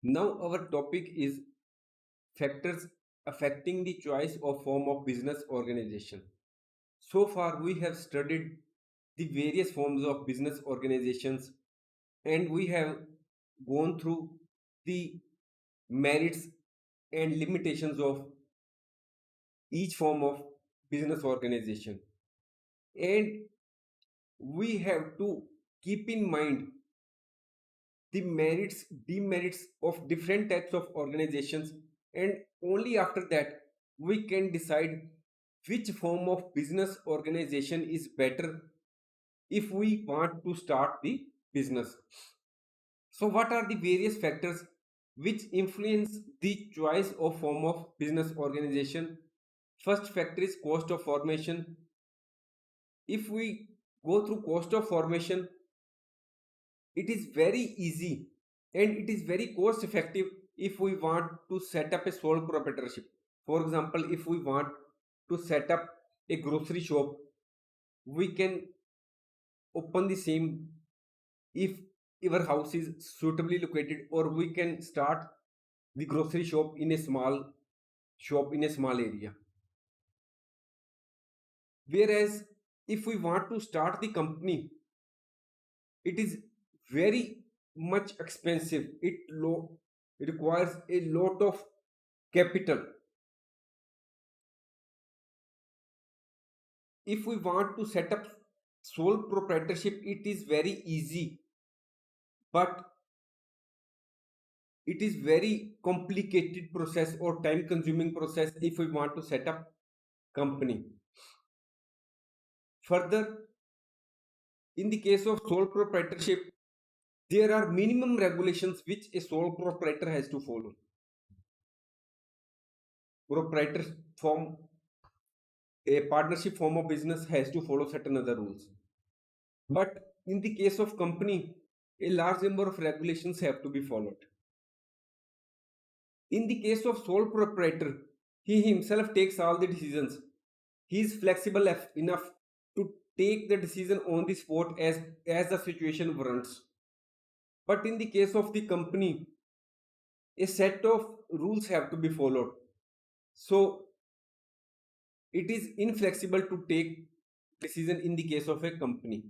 Now our topic is factors affecting the choice of form of business organization. So far we have studied the various forms of business organizations and we have gone through the merits and limitations of each form of business organization. And we have to keep in mind the merits demerits of different types of organizations, and only after that we can decide which form of business organization is better if we want to start the business. So what are the various factors which influence the choice of form of business organization? First factor is cost of formation. If we go through cost of formation, it is very easy and it is very cost effective if we want to set up a sole proprietorship. For example, if we want to set up a grocery shop, we can open the same if our house is suitably located, or we can start the grocery shop in a small area. Whereas if we want to start the company, it is very much expensive. It requires a lot of capital. If we want to set up sole proprietorship, it is very easy, but it is very complicated process or time consuming process if we want to set up company. Further, in the case of sole proprietorship, there are minimum regulations which a sole proprietor has to follow. Proprietor form A partnership form of business has to follow certain other rules. But in the case of company, a large number of regulations have to be followed. In the case of sole proprietor, he himself takes all the decisions. He is flexible enough to take the decision on the spot as the situation warrants. But in the case of the company, a set of rules have to be followed. So it is inflexible to take decision in the case of a company.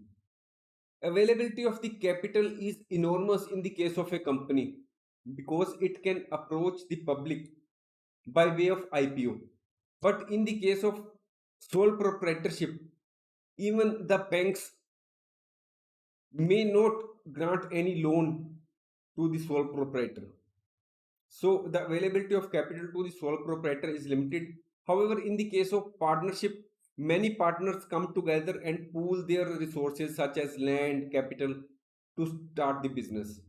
Availability of the capital is enormous in the case of a company because it can approach the public by way of IPO. But in the case of sole proprietorship, even the banks may not grant any loan to the sole proprietor. So the availability of capital to the sole proprietor is limited. However, in the case of partnership, many partners come together and pool their resources such as land, capital to start the business.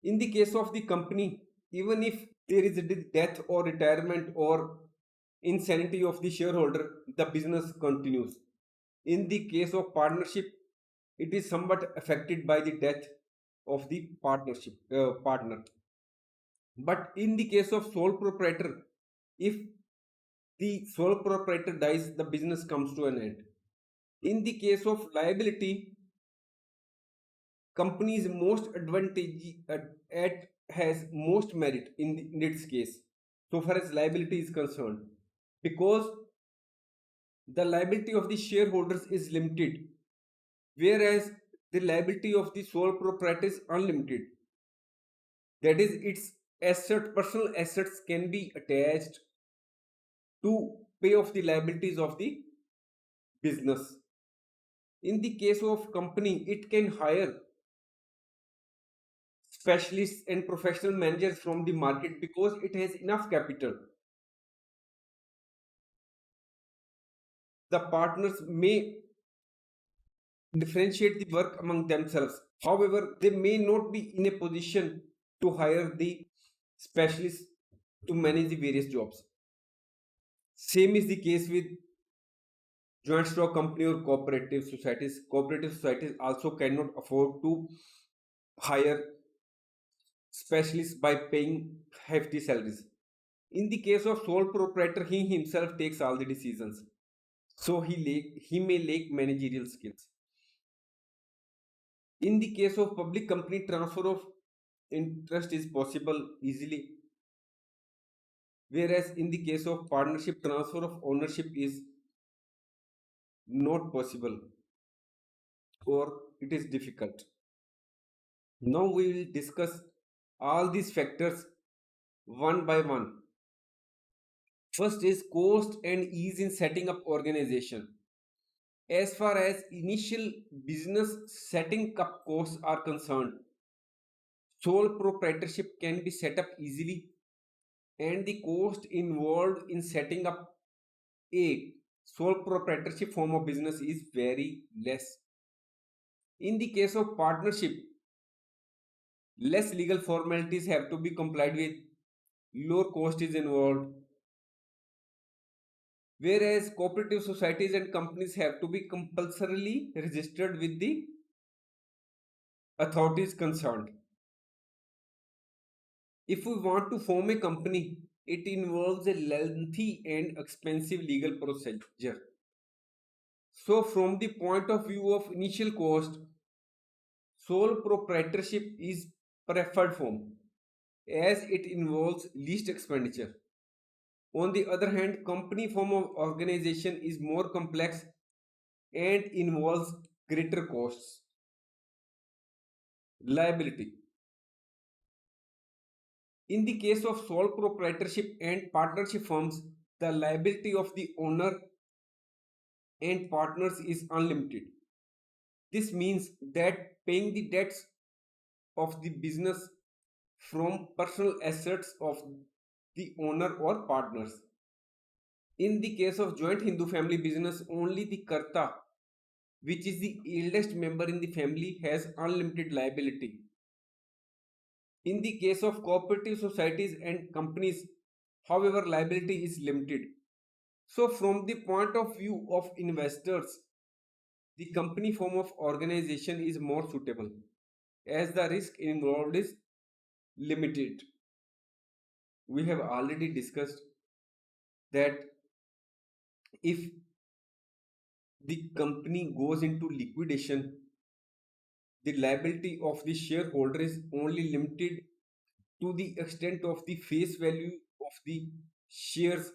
In the case of the company, even if there is a death or retirement or insanity of the shareholder, the business continues. In the case of partnership, it is somewhat affected by the death of the partnership partner. But in the case of sole proprietor, if the sole proprietor dies, the business comes to an end. In the case of liability, company's most advantage at has most merit in its case, so far as liability is concerned, because the liability of the shareholders is limited, whereas the liability of the sole proprietor is unlimited. That is, its personal assets can be attached to pay off the liabilities of the business. In the case of company, it can hire specialists and professional managers from the market because it has enough capital. The partners may differentiate the work among themselves. However, they may not be in a position to hire the specialists to manage the various jobs. Same is the case with joint stock company or cooperative societies. Cooperative societies also cannot afford to hire specialists by paying hefty salaries. In the case of sole proprietor, he himself takes all the decisions, so he may lack managerial skills. In the case of public company, transfer of interest is possible easily, whereas in the case of partnership, transfer of ownership is not possible or it is difficult. Now we will discuss all these factors one by one. First is cost and ease in setting up organization. As far as initial business setting up costs are concerned, sole proprietorship can be set up easily and the cost involved in setting up a sole proprietorship form of business is very less. In the case of partnership, less legal formalities have to be complied with, lower cost is involved, whereas cooperative societies and companies have to be compulsorily registered with the authorities concerned. If we want to form a company, it involves a lengthy and expensive legal procedure. So, from the point of view of initial cost, sole proprietorship is preferred form as it involves least expenditure. On the other hand, company form of organization is more complex and involves greater costs. Liability. In the case of sole proprietorship and partnership firms, the liability of the owner and partners is unlimited. This means that paying the debts of the business from personal assets of the owner or partners. In the case of joint Hindu family business, only the Karta, which is the eldest member in the family, has unlimited liability. In the case of cooperative societies and companies, however, liability is limited. So, from the point of view of investors, the company form of organization is more suitable as the risk involved is limited. We have already discussed that if the company goes into liquidation, the liability of the shareholder is only limited to the extent of the face value of the shares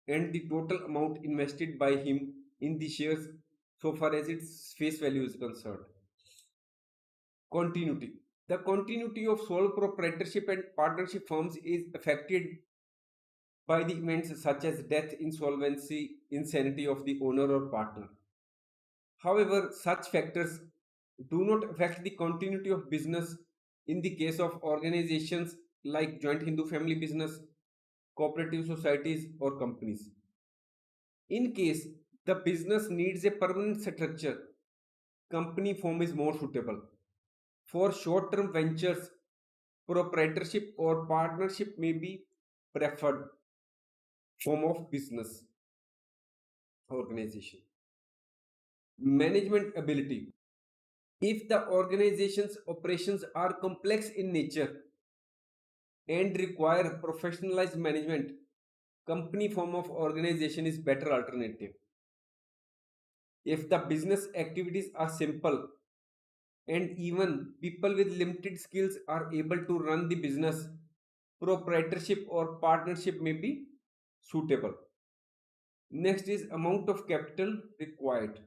and the total amount invested by him in the shares so far as its face value is concerned. Continuity. The continuity of sole proprietorship and partnership firms is affected by the events such as death, insolvency, insanity of the owner or partner. However, such factors do not affect the continuity of business in the case of organizations like joint Hindu family business, cooperative societies, or companies. In case the business needs a permanent structure, company form is more suitable. For short term ventures, proprietorship or partnership may be preferred form of business organization. Management ability. If the organization's operations are complex in nature and require professionalized management, company form of organization is better alternative. If the business activities are simple and even people with limited skills are able to run the business, proprietorship or partnership may be suitable. Next is amount of capital required.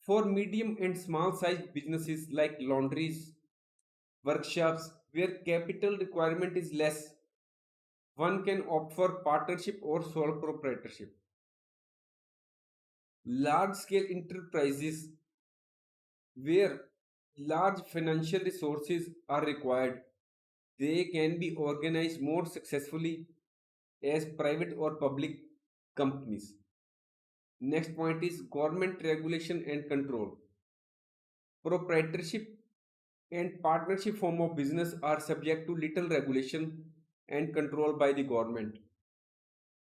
For medium and small sized businesses like laundries, workshops, where capital requirement is less, one can opt for partnership or sole proprietorship. Large scale enterprises, where large financial resources are required, they can be organized more successfully as private or public companies. Next point is government regulation and control. Proprietorship and partnership form of business are subject to little regulation and control by the government.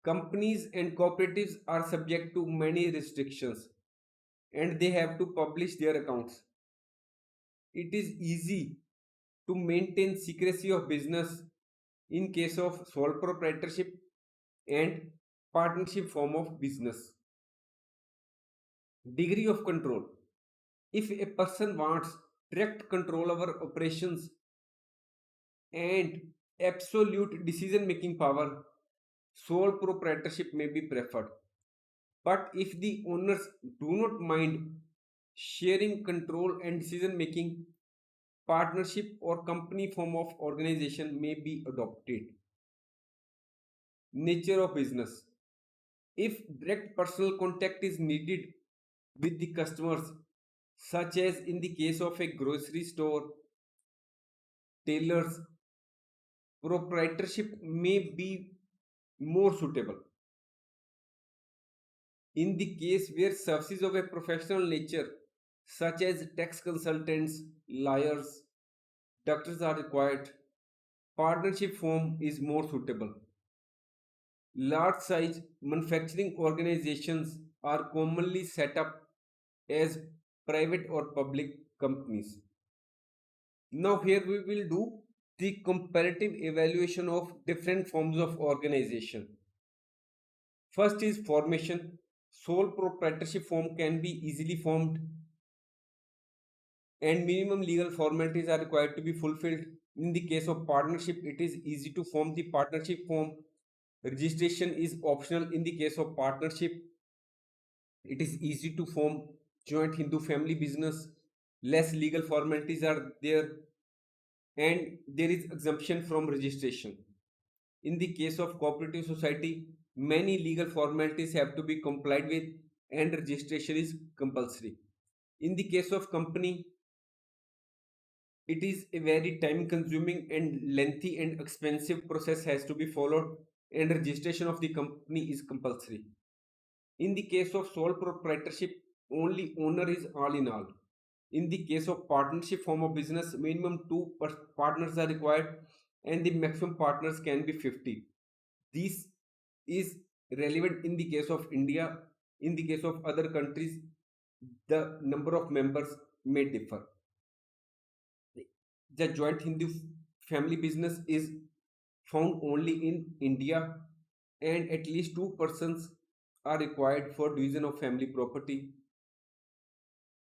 Companies and cooperatives are subject to many restrictions and they have to publish their accounts. It is easy to maintain secrecy of business in case of sole proprietorship and partnership form of business. Degree of control. If a person wants direct control over operations, and absolute decision making power, sole proprietorship may be preferred. But if the owners do not mind sharing control and decision making, partnership or company form of organization may be adopted. Nature of business. If direct personal contact is needed with the customers, such as in the case of a grocery store, tailors, proprietorship may be more suitable. In the case where services of a professional nature, such as tax consultants, lawyers, doctors are required, partnership form is more suitable. Large size manufacturing organizations are commonly set up as private or public companies. Now, here we will do the comparative evaluation of different forms of organization. First is formation. Sole proprietorship form can be easily formed and minimum legal formalities are required to be fulfilled. In the case of partnership, it is easy to form the partnership form. Registration is optional in the case of partnership. It is easy to form joint Hindu family business. Less legal formalities are there and there is exemption from registration. In the case of cooperative society, many legal formalities have to be complied with and registration is compulsory. In the case of company, it is a very time consuming and lengthy and expensive process has to be followed and registration of the company is compulsory. In the case of sole proprietorship, only owner is all in all. In the case of partnership form of business, minimum two partners are required and the maximum partners can be 50. This is relevant in the case of India. In the case of other countries, the number of members may differ. The joint Hindu family business is found only in India, and at least two persons are required for division of family property.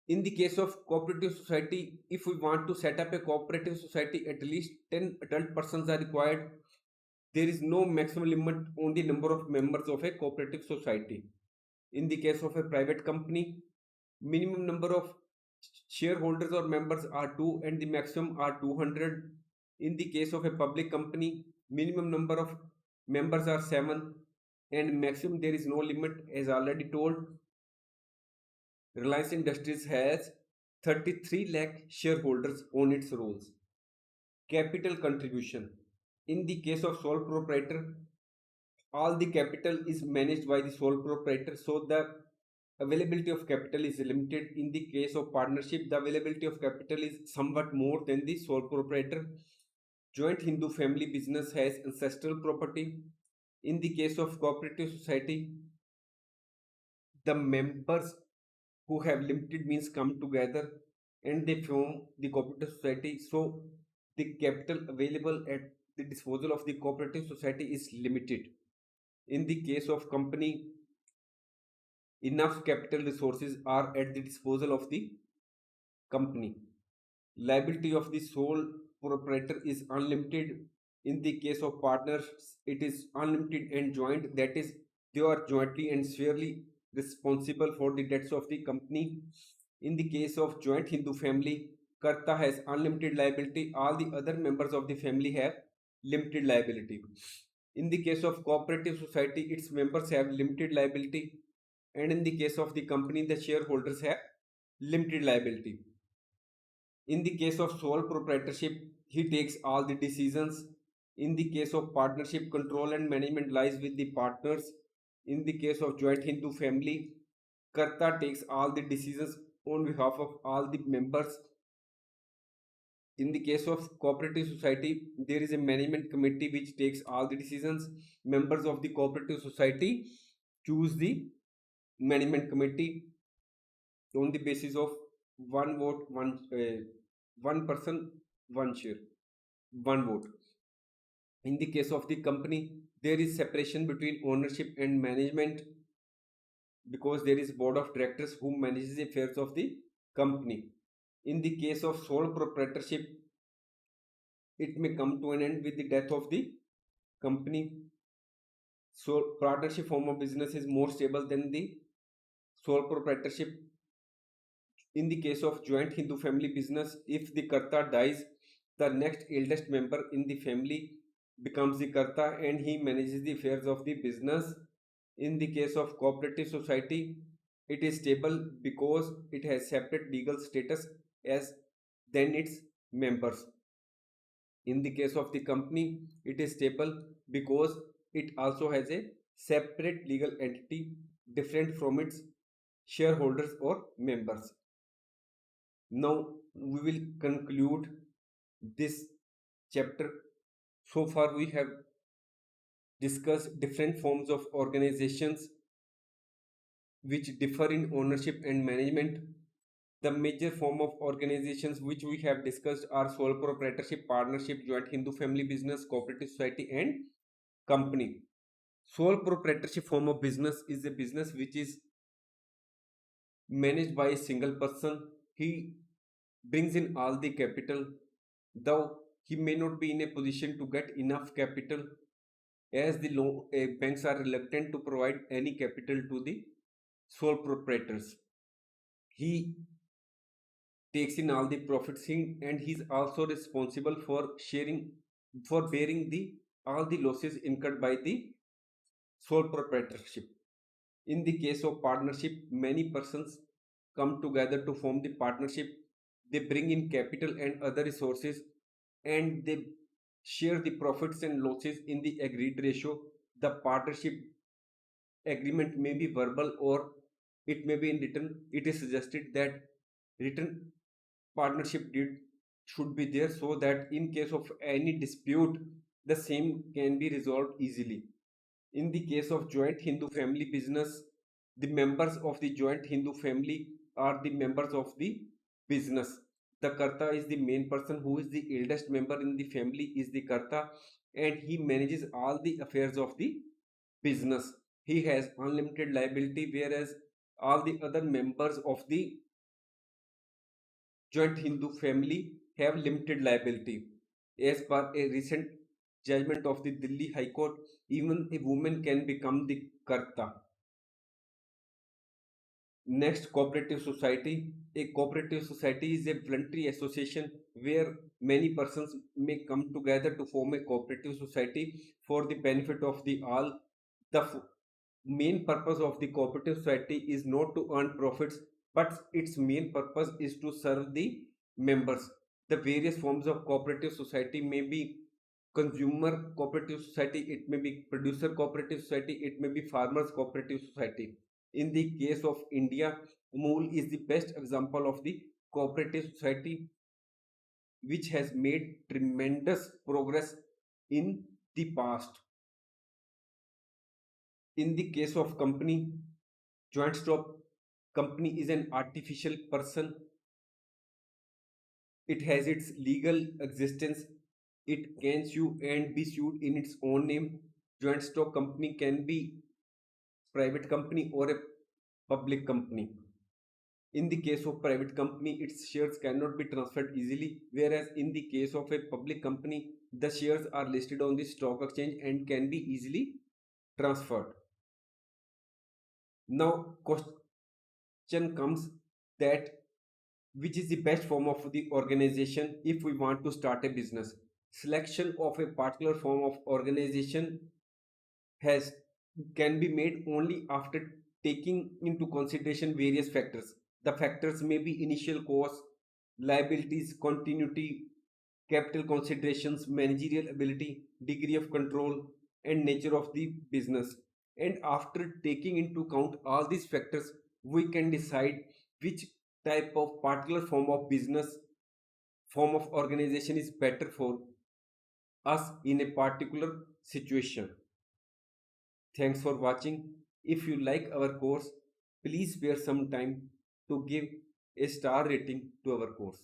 In the case of cooperative society, if we want to set up a cooperative society, at least 10 adult persons are required. There is no maximum limit on the number of members of a cooperative society. In the case of a private company, minimum number of shareholders or members are 2 and the maximum are 200. In the case of a public company, minimum number of members are 7 and maximum there is no limit. As already told, Reliance Industries has 33 lakh shareholders on its rolls. Capital contribution. In the case of sole proprietor, all the capital is managed by the sole proprietor, so the availability of capital is limited. In the case of partnership, the availability of capital is somewhat more than the sole proprietor. Joint Hindu family business has ancestral property. In the case of cooperative society, the members who have limited means come together and they form the cooperative society. So the capital available at the disposal of the cooperative society is limited. In the case of company, enough capital resources are at the disposal of the company. Liability of the sole proprietor is unlimited. In the case of partners, it is unlimited and joint, that is, they are jointly and severally responsible for the debts of the company. In the case of joint Hindu family, Karta has unlimited liability, all the other members of the family have limited liability. In the case of cooperative society, its members have limited liability, and in the case of the company, the shareholders have limited liability. In the case of sole proprietorship, he takes all the decisions. In the case of partnership, control and management lies with the partners. In the case of joint Hindu family, Karta takes all the decisions on behalf of all the members. In the case of cooperative society, there is a management committee which takes all the decisions. Members of the cooperative society choose the management committee on the basis of one vote, one person, one share, one vote. In the case of the company, there is separation between ownership and management because there is board of directors who manages the affairs of the company. In the case of sole proprietorship, it may come to an end with the death of the company. So partnership form of business is more stable than the sole proprietorship. In the case of joint Hindu family business, if the Karta dies, the next eldest member in the family becomes the Karta and he manages the affairs of the business. In the case of cooperative society, it is stable because it has separate legal status as than its members. In the case of the company, it is stable because it also has a separate legal entity different from its shareholders or members. Now we will conclude this chapter. So far, we have discussed different forms of organizations which differ in ownership and management. The major form of organizations which we have discussed are sole proprietorship, partnership, joint Hindu family business, cooperative society, and company. Sole proprietorship form of business is a business which is managed by a single person. He brings in all the capital, though he may not be in a position to get enough capital as the banks are reluctant to provide any capital to the sole proprietors. He takes in all the profits and he's also responsible for sharing for bearing the all the losses incurred by the sole proprietorship. In the case of partnership, many persons come together to form the partnership. They bring in capital and other resources and they share the profits and losses in the agreed ratio. The partnership agreement may be verbal or it may be in written. It is suggested that written partnership deed should be there so that in case of any dispute, the same can be resolved easily. In the case of joint Hindu family business, the members of the joint Hindu family are the members of the business. The Karta is the main person who is the eldest member in the family is the Karta and he manages all the affairs of the business. He has unlimited liability whereas all the other members of the joint Hindu family have limited liability. As per a recent judgment of the Delhi High Court, even a woman can become the Karta. Next, cooperative society. A cooperative society is a voluntary association where many persons may come together to form a cooperative society for the benefit of the all. The main purpose of the cooperative society is not to earn profits, but its main purpose is to serve the members. The various forms of cooperative society may be consumer cooperative society, it may be producer cooperative society, it may be farmers cooperative society. In the case of India, Mool is the best example of the cooperative society which has made tremendous progress in the past. In the case of company, joint stock company is an artificial person. It has its legal existence. It can sue and be sued in its own name. Joint stock company can be private company or a public company. In the case of private company, its shares cannot be transferred easily, whereas in the case of a public company, the shares are listed on the stock exchange and can be easily transferred. Now, question comes that which is the best form of the organization if we want to start a business? Selection of a particular form of organization has can be made only after taking into consideration various factors. The factors may be initial costs, liabilities, continuity, capital considerations, managerial ability, degree of control, and nature of the business. And after taking into account all these factors, we can decide which type of particular form of business, form of organization is better for us in a particular situation. Thanks for watching. If you like our course, please spare some time to give a star rating to our course.